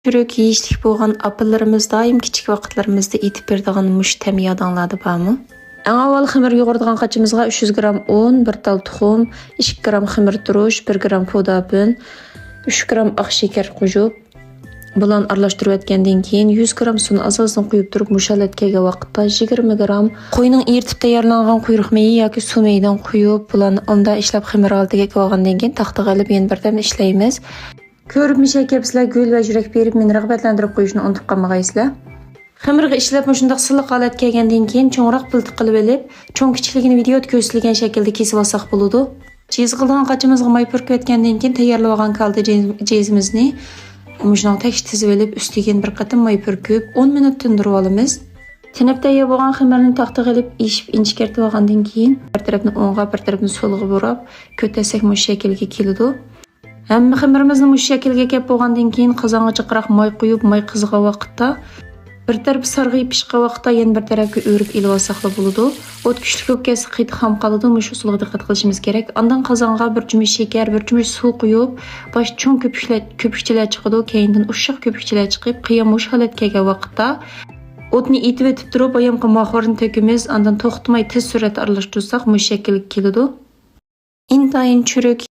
Çürük yeyişlik bo'lgan apellarimiz doim kichik vaqtlarimizda etib beradigan mush tam yodinglarda bormi? Eng avval xamir yo'g'iradigan qachimizga 300 gram un, 1 tal tuxum, 2 gram xamir turush, 1 gram podapin, 3 gram oq shakar qo'shib, bularni aralashtirib etgandan keyin 100 gram suvni asosini quyib turib mushalatkaga vaqtda 20 gram qo'yning eritib tayyorlangan quyruq mayi yoki suv mayidan quyib, bularni onda ishlab xamir oldiga qo'ygandan keyin taxtaga olib yana bir dam ishlaymiz. Ko'rib mishakkapsizlar gul va yurak berib meni rag'batlantirib qo'yishni unutib qolmag'aysizlar. Xamirga ishlab shundoq silliq holatga kelgandan keyin cho'ngroq piltiq qilib olib, cho'ng kichikligini videoda ko'rsatilgan shaklda kesib olsak bo'ladi. Chizg'ildan qachimizga may purkib etgandan keyin tayyorlab olgan kalda jezimizni shundoq teksh tizib olib, ustiga bir qatim may purkib 10 minut tindirib olamiz. Tinib tayyor bo'lgan xamirni taxtaga olib, ishib inchkartib olgandan keyin bir tarafni o'ngga, bir tarafni so'lga burab, ko'tarsak mush shaklga keladi. Hamma xamirimizni mush shaklga kelib bo'lgandan keyin qozonga chiqroq may quyib, may qizg'an vaqtda bir taraf sarg'ayib pishgan vaqtda yana bir tarafga o'rib ilib olsak bo'ladi. O't kuchli bo'lib ketsa qiyt ham qoladi, mush usulga diqqat qilishimiz kerak. Ondan qozonga bir chumuch shakar, bir chumuch suv quyib, bosh cho'ng ko'pikchalar chiqadi, keyindan ushoq ko'pikchalar chiqib, qiyin mush holatga kelgan vaqtda o'tni etib etib turib, oyamqa moxorni to'kimiz, ondan to'xtamay tez suratda aralashtirsak mush shaklga keladi. Intayin churuk